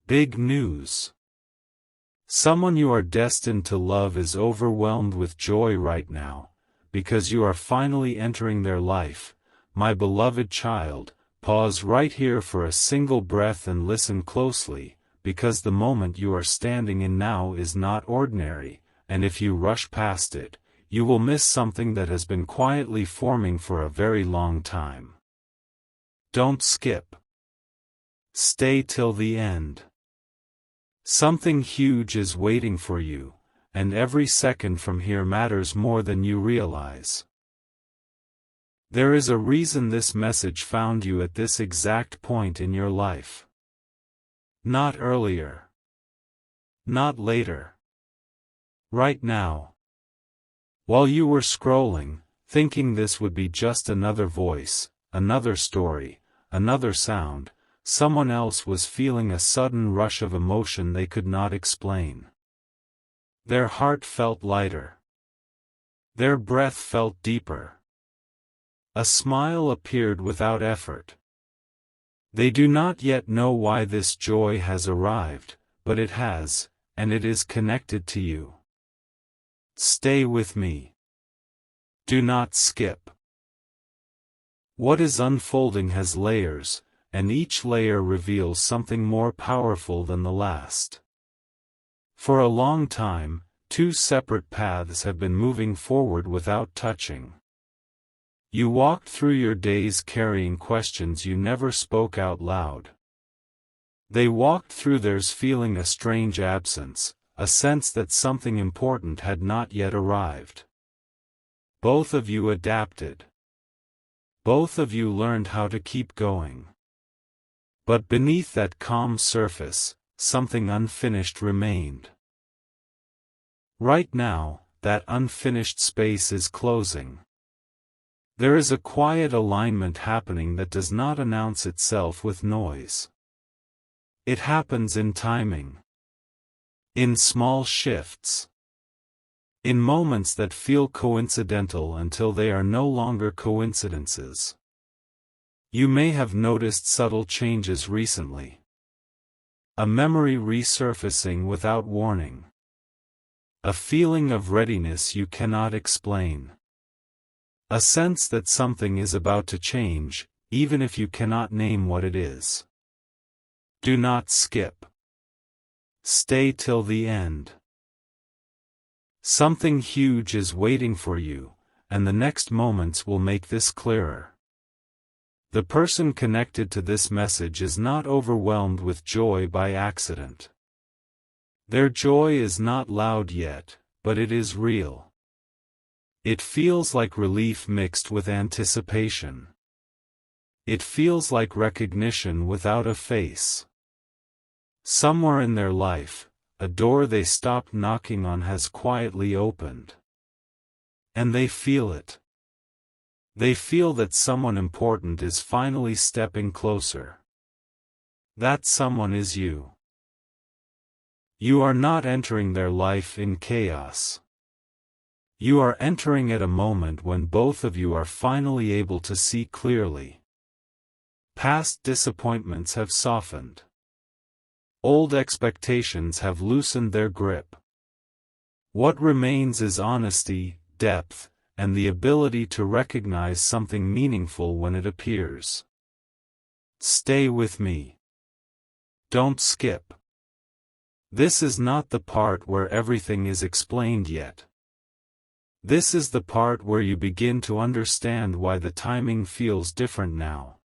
Big news. Someone you are destined to love is overwhelmed with joy right now, because you are finally entering their life. My beloved child, pause right here for a single breath and listen closely, because the moment you are standing in now is not ordinary, and if you rush past it, you will miss something that has been quietly forming for a very long time. Don't skip. Stay till the end. Something huge is waiting for you, and every second from here matters more than you realize. There is a reason this message found you at this exact point in your life. Not earlier. Not later. Right now. While you were scrolling, thinking this would be just another voice, another story, another sound, someone else was feeling a sudden rush of emotion they could not explain. Their heart felt lighter. Their breath felt deeper. A smile appeared without effort. They do not yet know why this joy has arrived, but it has, and it is connected to you. Stay with me. Do not skip. What is unfolding has layers, and each layer reveals something more powerful than the last. For a long time, two separate paths have been moving forward without touching. You walked through your days carrying questions you never spoke out loud. They walked through theirs feeling a strange absence, a sense that something important had not yet arrived. Both of you adapted. Both of you learned how to keep going. But beneath that calm surface, something unfinished remained. Right now, that unfinished space is closing. There is a quiet alignment happening that does not announce itself with noise. It happens in timing. In small shifts. In moments that feel coincidental until they are no longer coincidences. You may have noticed subtle changes recently. A memory resurfacing without warning. A feeling of readiness you cannot explain. A sense that something is about to change, even if you cannot name what it is. Do not skip. Stay till the end. Something huge is waiting for you, and the next moments will make this clearer. The person connected to this message is not overwhelmed with joy by accident. Their joy is not loud yet, but it is real. It feels like relief mixed with anticipation. It feels like recognition without a face. Somewhere in their life, a door they stopped knocking on has quietly opened. And they feel it. They feel that someone important is finally stepping closer. That someone is you. You are not entering their life in chaos. You are entering at a moment when both of you are finally able to see clearly. Past disappointments have softened. Old expectations have loosened their grip. What remains is honesty, depth, and the ability to recognize something meaningful when it appears. Stay with me. Don't skip. This is not the part where everything is explained yet. This is the part where you begin to understand why the timing feels different now.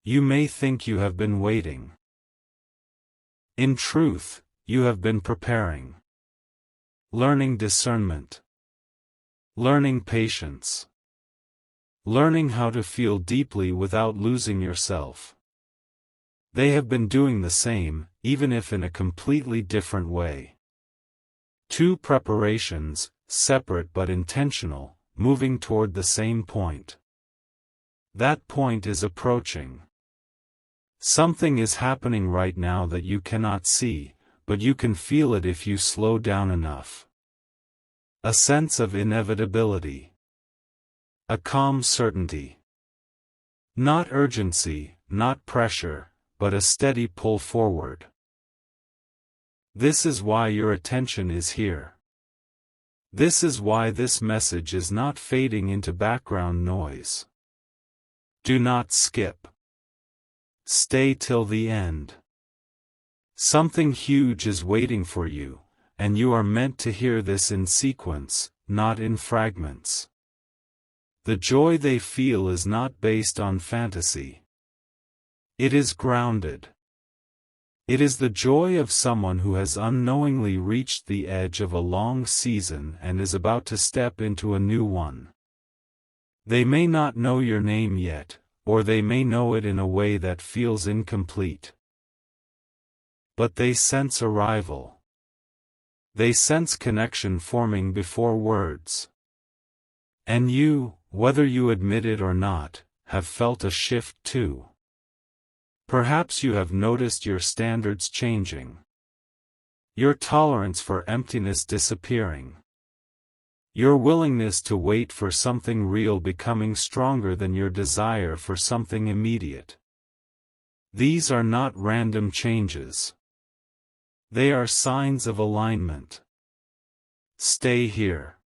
You may think you have been waiting. In truth, you have been preparing. Learning discernment. Learning patience. Learning how to feel deeply without losing yourself. They have been doing the same, even if in a completely different way. Two preparations, separate but intentional, moving toward the same point. That point is approaching. Something is happening right now that you cannot see, but you can feel it if you slow down enough. A sense of inevitability. A calm certainty. Not urgency, not pressure, but a steady pull forward. This is why your attention is here. This is why this message is not fading into background noise. Do not skip. Stay till the end. Something huge is waiting for you, and you are meant to hear this in sequence, not in fragments. The joy they feel is not based on fantasy. It is grounded. It is the joy of someone who has unknowingly reached the edge of a long season and is about to step into a new one. They may not know your name yet, or they may know it in a way that feels incomplete. But they sense arrival. They sense connection forming before words. And you, whether you admit it or not, have felt a shift too. Perhaps you have noticed your standards changing. Your tolerance for emptiness disappearing. Your willingness to wait for something real becoming stronger than your desire for something immediate. These are not random changes. They are signs of alignment. Stay here.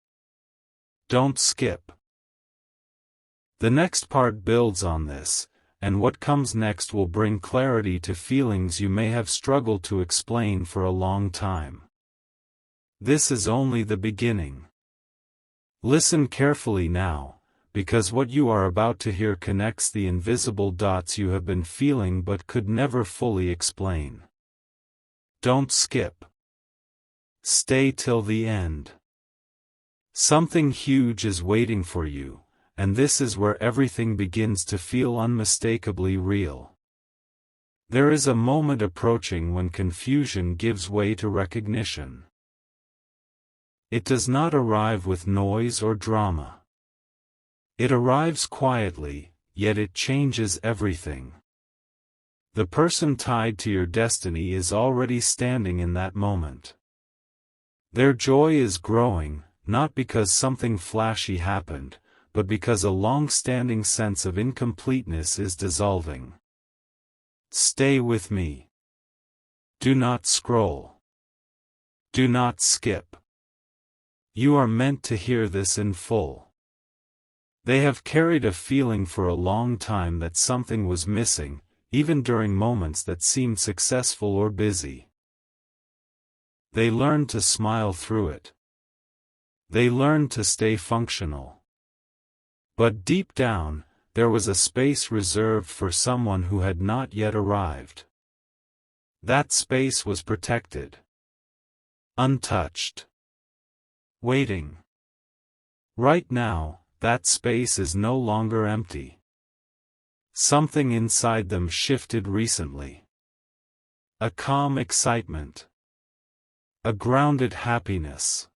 Don't skip. The next part builds on this, and what comes next will bring clarity to feelings you may have struggled to explain for a long time. This is only the beginning. Listen carefully now, because what you are about to hear connects the invisible dots you have been feeling but could never fully explain. Don't skip. Stay till the end. Something huge is waiting for you, and this is where everything begins to feel unmistakably real. There is a moment approaching when confusion gives way to recognition. It does not arrive with noise or drama. It arrives quietly, yet it changes everything. The person tied to your destiny is already standing in that moment. Their joy is growing, not because something flashy happened, but because a long-standing sense of incompleteness is dissolving. Stay with me. Do not scroll. Do not skip. You are meant to hear this in full. They have carried a feeling for a long time that something was missing, even during moments that seemed successful or busy. They learned to smile through it. They learned to stay functional. But deep down, there was a space reserved for someone who had not yet arrived. That space was protected. Untouched. Waiting. Right now, that space is no longer empty. Something inside them shifted recently. A calm excitement. A grounded happiness.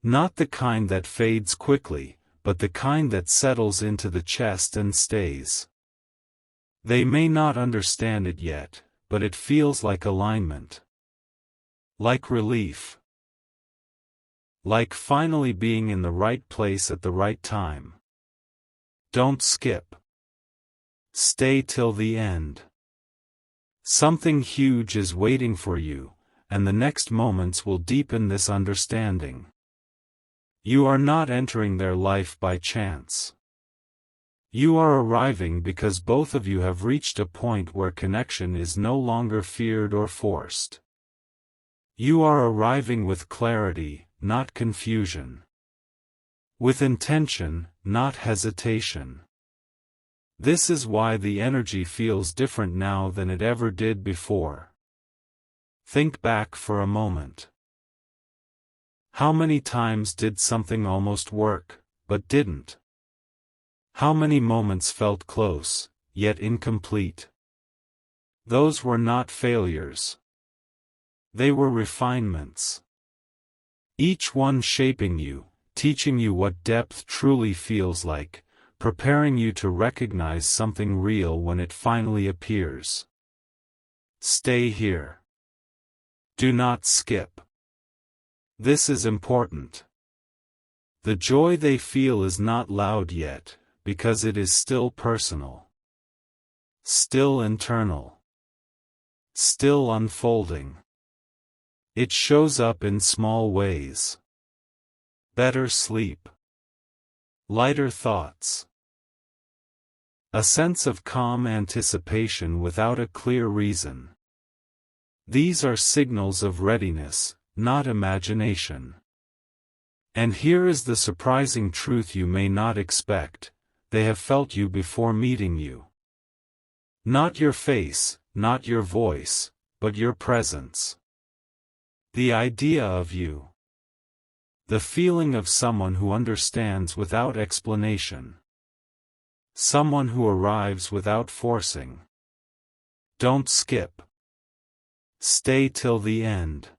Not the kind that fades quickly, but the kind that settles into the chest and stays. They may not understand it yet, but it feels like alignment. Like relief. Like finally being in the right place at the right time. Don't skip. Stay till the end. Something huge is waiting for you, and the next moments will deepen this understanding. You are not entering their life by chance. You are arriving because both of you have reached a point where connection is no longer feared or forced. You are arriving with clarity, not confusion. With intention, not hesitation. This is why the energy feels different now than it ever did before. Think back for a moment. How many times did something almost work, but didn't? How many moments felt close, yet incomplete? Those were not failures. They were refinements. Each one shaping you, teaching you what depth truly feels like, preparing you to recognize something real when it finally appears. Stay here. Do not skip. This is important. The joy they feel is not loud yet, because it is still personal. Still internal. Still unfolding. It shows up in small ways. Better sleep. Lighter thoughts. A sense of calm anticipation without a clear reason. These are signals of readiness, not imagination. And here is the surprising truth you may not expect: they have felt you before meeting you. Not your face, not your voice, but your presence. The idea of you. The feeling of someone who understands without explanation. Someone who arrives without forcing. Don't skip. Stay till the end.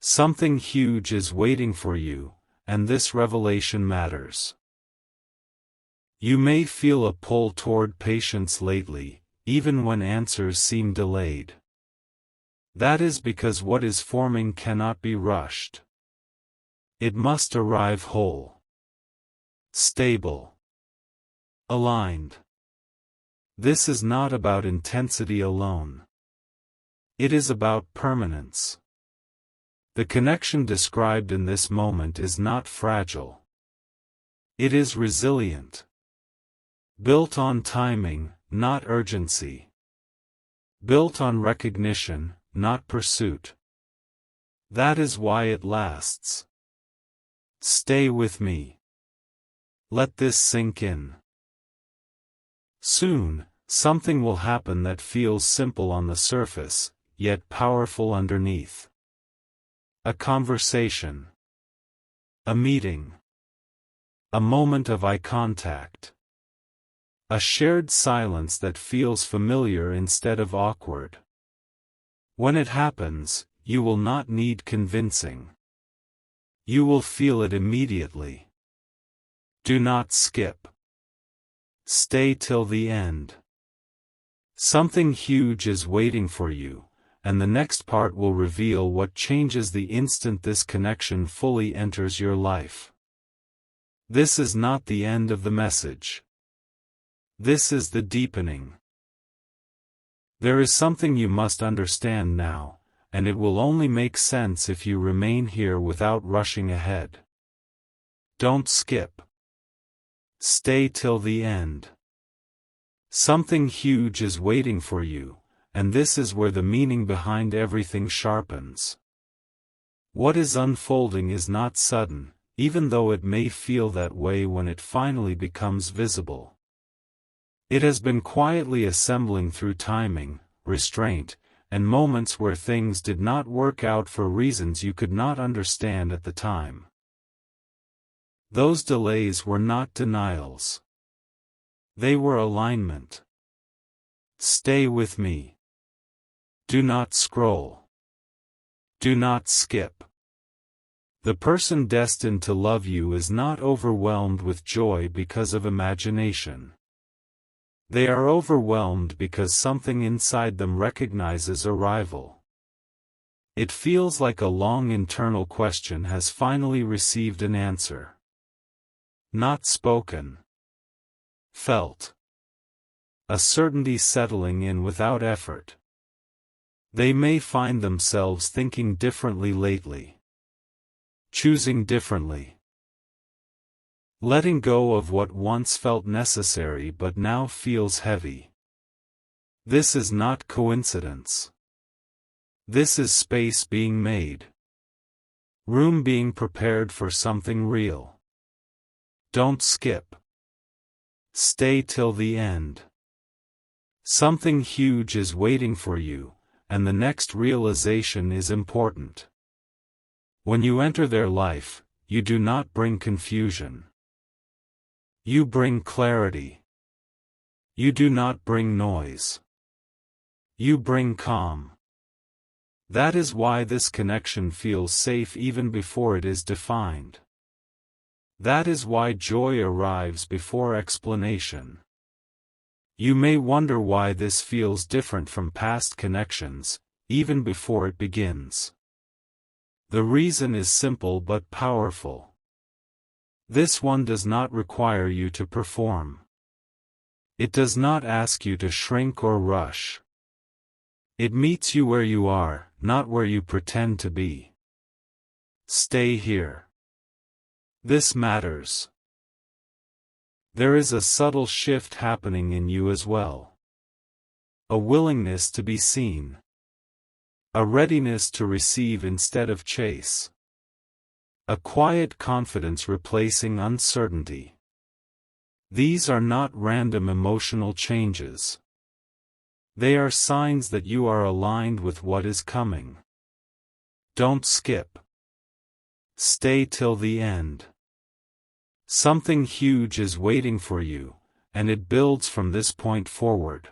Something huge is waiting for you, and this revelation matters. You may feel a pull toward patience lately, even when answers seem delayed. That is because what is forming cannot be rushed. It must arrive whole. Stable. Aligned. This is not about intensity alone. It is about permanence. The connection described in this moment is not fragile. It is resilient. Built on timing, not urgency. Built on recognition, not pursuit. That is why it lasts. Stay with me. Let this sink in. Soon, something will happen that feels simple on the surface, yet powerful underneath. A conversation. A meeting. A moment of eye contact. A shared silence that feels familiar instead of awkward. When it happens, you will not need convincing. You will feel it immediately. Do not skip. Stay till the end. Something huge is waiting for you, and the next part will reveal what changes the instant this connection fully enters your life. This is not the end of the message. This is the deepening. There is something you must understand now, and it will only make sense if you remain here without rushing ahead. Don't skip. Stay till the end. Something huge is waiting for you, and this is where the meaning behind everything sharpens. What is unfolding is not sudden, even though it may feel that way when it finally becomes visible. It has been quietly assembling through timing, restraint, and moments where things did not work out for reasons you could not understand at the time. Those delays were not denials. They were alignment. Stay with me. Do not scroll. Do not skip. The person destined to love you is not overwhelmed with joy because of imagination. They are overwhelmed because something inside them recognizes arrival. It feels like a long internal question has finally received an answer. Not spoken. Felt. A certainty settling in without effort. They may find themselves thinking differently lately. Choosing differently. Letting go of what once felt necessary but now feels heavy. This is not coincidence. This is space being made. Room being prepared for something real. Don't skip. Stay till the end. Something huge is waiting for you, and the next realization is important. When you enter their life, you do not bring confusion. You bring clarity. You do not bring noise. You bring calm. That is why this connection feels safe even before it is defined. That is why joy arrives before explanation. You may wonder why this feels different from past connections, even before it begins. The reason is simple but powerful. This one does not require you to perform. It does not ask you to shrink or rush. It meets you where you are, not where you pretend to be. Stay here. This matters. There is a subtle shift happening in you as well. A willingness to be seen. A readiness to receive instead of chase. A quiet confidence replacing uncertainty. These are not random emotional changes. They are signs that you are aligned with what is coming. Don't skip. Stay till the end. Something huge is waiting for you, and it builds from this point forward.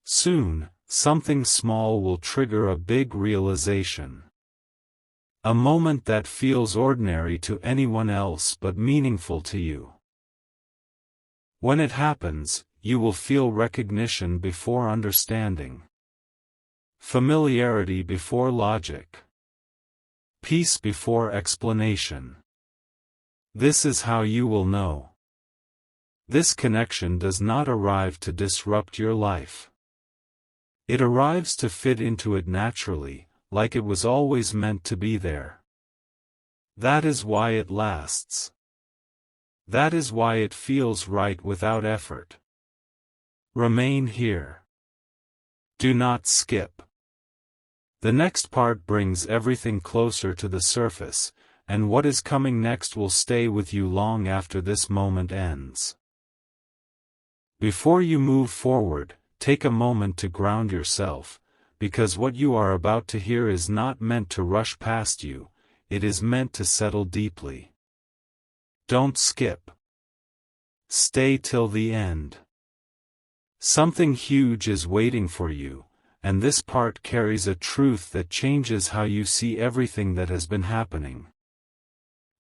Soon, something small will trigger a big realization. A moment that feels ordinary to anyone else but meaningful to you. When it happens, you will feel recognition before understanding. Familiarity before logic. Peace before explanation. This is how you will know. This connection does not arrive to disrupt your life. It arrives to fit into it naturally, like it was always meant to be there. That is why it lasts. That is why it feels right without effort. Remain here. Do not skip. The next part brings everything closer to the surface, and what is coming next will stay with you long after this moment ends. Before you move forward, take a moment to ground yourself, because what you are about to hear is not meant to rush past you, it is meant to settle deeply. Don't skip. Stay till the end. Something huge is waiting for you, and this part carries a truth that changes how you see everything that has been happening.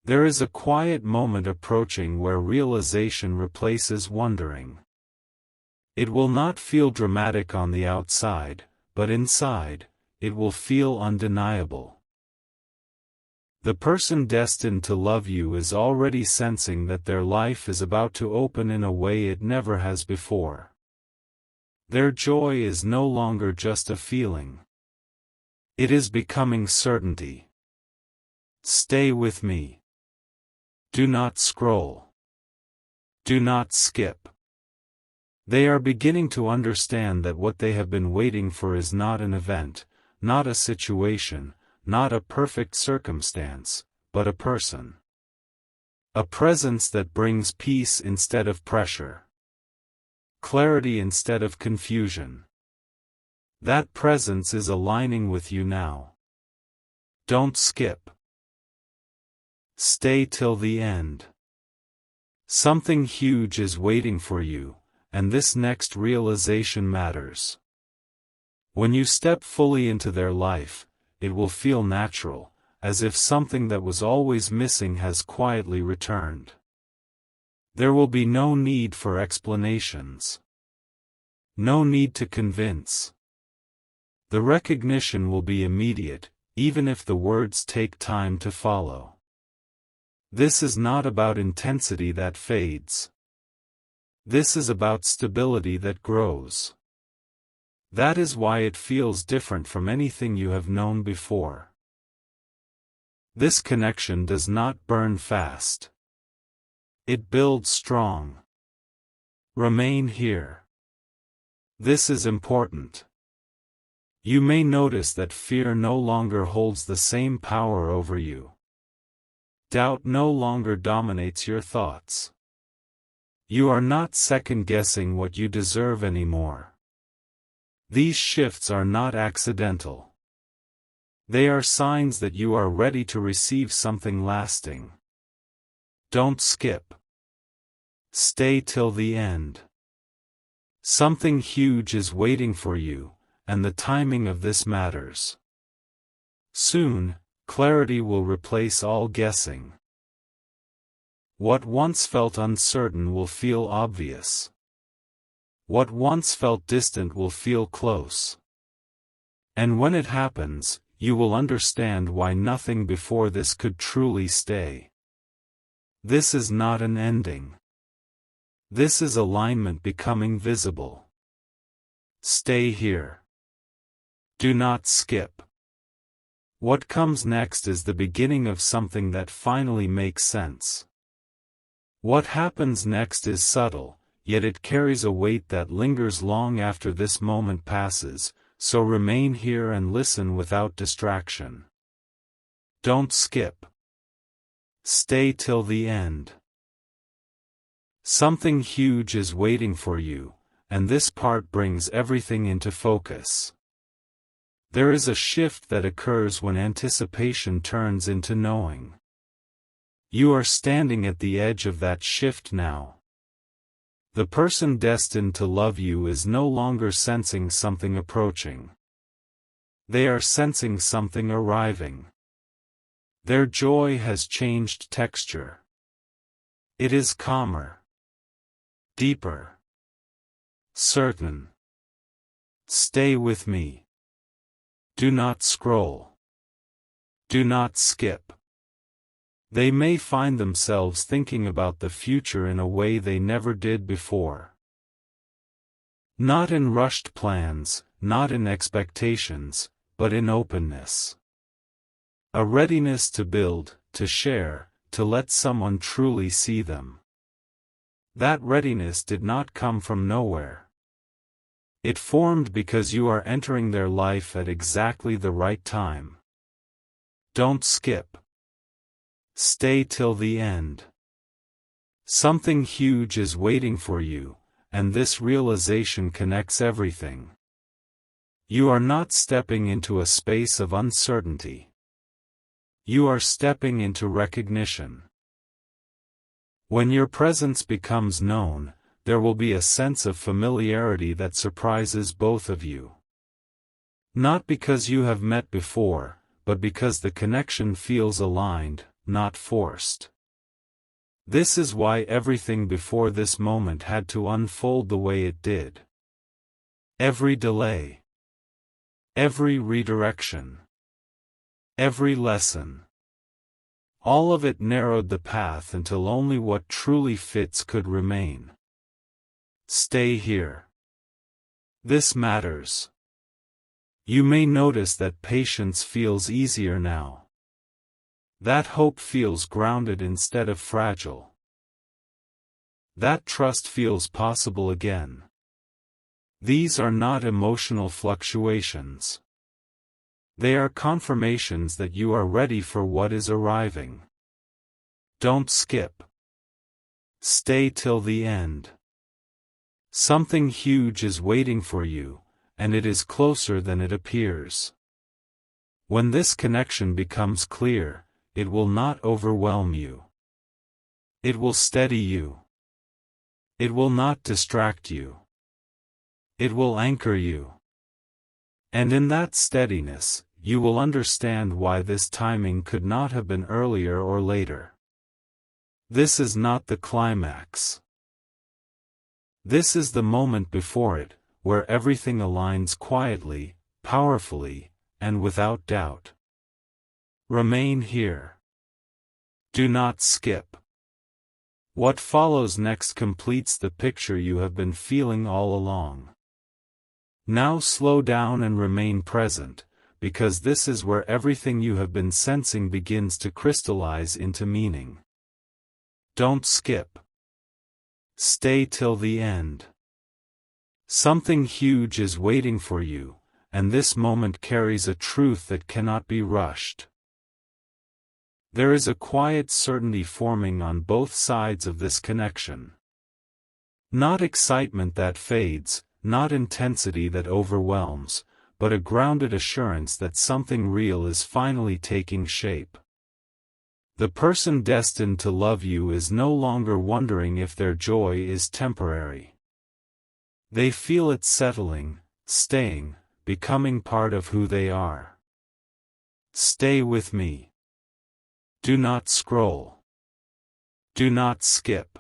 There is a quiet moment approaching where realization replaces wondering. It will not feel dramatic on the outside, but inside, it will feel undeniable. The person destined to love you is already sensing that their life is about to open in a way it never has before. Their joy is no longer just a feeling. It is becoming certainty. Stay with me. Do not scroll. Do not skip. They are beginning to understand that what they have been waiting for is not an event, not a situation, not a perfect circumstance, but a person. A presence that brings peace instead of pressure. Clarity instead of confusion. That presence is aligning with you now. Don't skip. Stay till the end. Something huge is waiting for you, and this next realization matters. When you step fully into their life, it will feel natural, as if something that was always missing has quietly returned. There will be no need for explanations. No need to convince. The recognition will be immediate, even if the words take time to follow. This is not about intensity that fades. This is about stability that grows. That is why it feels different from anything you have known before. This connection does not burn fast. It builds strong. Remain here. This is important. You may notice that fear no longer holds the same power over you. Doubt no longer dominates your thoughts. You are not second-guessing what you deserve anymore. These shifts are not accidental. They are signs that you are ready to receive something lasting. Don't skip. Stay till the end. Something huge is waiting for you, and the timing of this matters. Soon, clarity will replace all guessing. What once felt uncertain will feel obvious. What once felt distant will feel close. And when it happens, you will understand why nothing before this could truly stay. This is not an ending. This is alignment becoming visible. Stay here. Do not skip. What comes next is the beginning of something that finally makes sense. What happens next is subtle, yet it carries a weight that lingers long after this moment passes, so remain here and listen without distraction. Don't skip. Stay till the end. Something huge is waiting for you, and this part brings everything into focus. There is a shift that occurs when anticipation turns into knowing. You are standing at the edge of that shift now. The person destined to love you is no longer sensing something approaching. They are sensing something arriving. Their joy has changed texture. It is calmer, deeper, certain. Stay with me. Do not scroll. Do not skip. They may find themselves thinking about the future in a way they never did before. Not in rushed plans, not in expectations, but in openness. A readiness to build, to share, to let someone truly see them. That readiness did not come from nowhere. It formed because you are entering their life at exactly the right time. Don't skip. Stay till the end. Something huge is waiting for you, and this realization connects everything. You are not stepping into a space of uncertainty. You are stepping into recognition. When your presence becomes known, there will be a sense of familiarity that surprises both of you. Not because you have met before, but because the connection feels aligned, not forced. This is why everything before this moment had to unfold the way it did. Every delay, every redirection, every lesson. All of it narrowed the path until only what truly fits could remain. Stay here. This matters. You may notice that patience feels easier now. That hope feels grounded instead of fragile. That trust feels possible again. These are not emotional fluctuations. They are confirmations that you are ready for what is arriving. Don't skip. Stay till the end. Something huge is waiting for you, and it is closer than it appears. When this connection becomes clear, it will not overwhelm you. It will steady you. It will not distract you. It will anchor you. And in that steadiness, you will understand why this timing could not have been earlier or later. This is not the climax. This is the moment before it, where everything aligns quietly, powerfully, and without doubt. Remain here. Do not skip. What follows next completes the picture you have been feeling all along. Now slow down and remain present, because this is where everything you have been sensing begins to crystallize into meaning. Don't skip. Stay till the end. Something huge is waiting for you, and this moment carries a truth that cannot be rushed. There is a quiet certainty forming on both sides of this connection. Not excitement that fades, not intensity that overwhelms, but a grounded assurance that something real is finally taking shape. The person destined to love you is no longer wondering if their joy is temporary. They feel it settling, staying, becoming part of who they are. Stay with me. Do not scroll. Do not skip.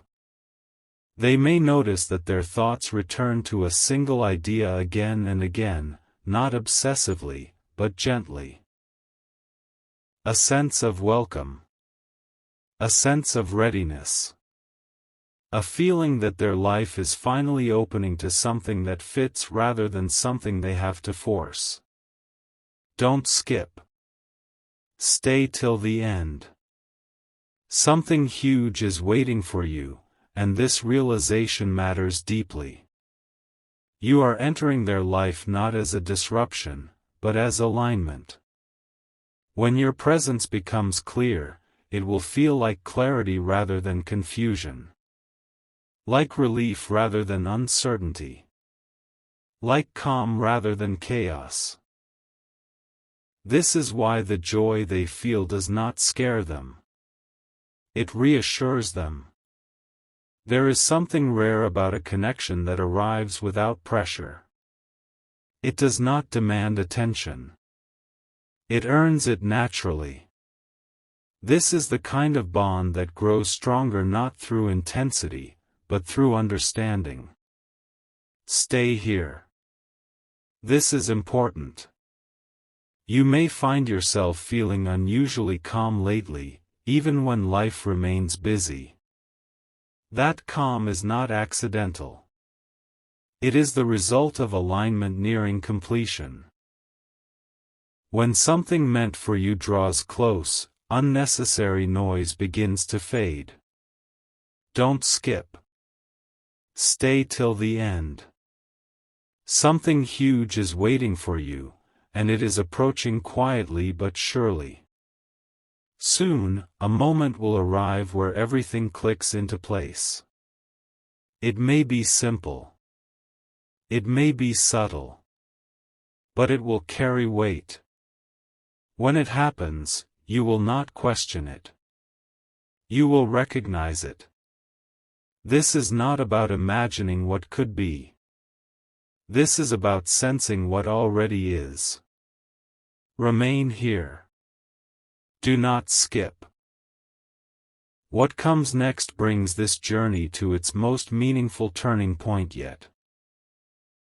They may notice that their thoughts return to a single idea again and again, not obsessively, but gently. A sense of welcome. A sense of readiness. A feeling that their life is finally opening to something that fits rather than something they have to force. Don't skip. Stay till the end. Something huge is waiting for you, and this realization matters deeply. You are entering their life not as a disruption, but as alignment. When your presence becomes clear, it will feel like clarity rather than confusion. Like relief rather than uncertainty. Like calm rather than chaos. This is why the joy they feel does not scare them. It reassures them. There is something rare about a connection that arrives without pressure. It does not demand attention. It earns it naturally. This is the kind of bond that grows stronger not through intensity, but through understanding. Stay here. This is important. You may find yourself feeling unusually calm lately, even when life remains busy. That calm is not accidental. It is the result of alignment nearing completion. When something meant for you draws close, unnecessary noise begins to fade. Don't skip. Stay till the end. Something huge is waiting for you, and it is approaching quietly but surely. Soon, a moment will arrive where everything clicks into place. It may be simple. It may be subtle. But it will carry weight. When it happens, you will not question it. You will recognize it. This is not about imagining what could be. This is about sensing what already is. Remain here. Do not skip. What comes next brings this journey to its most meaningful turning point yet.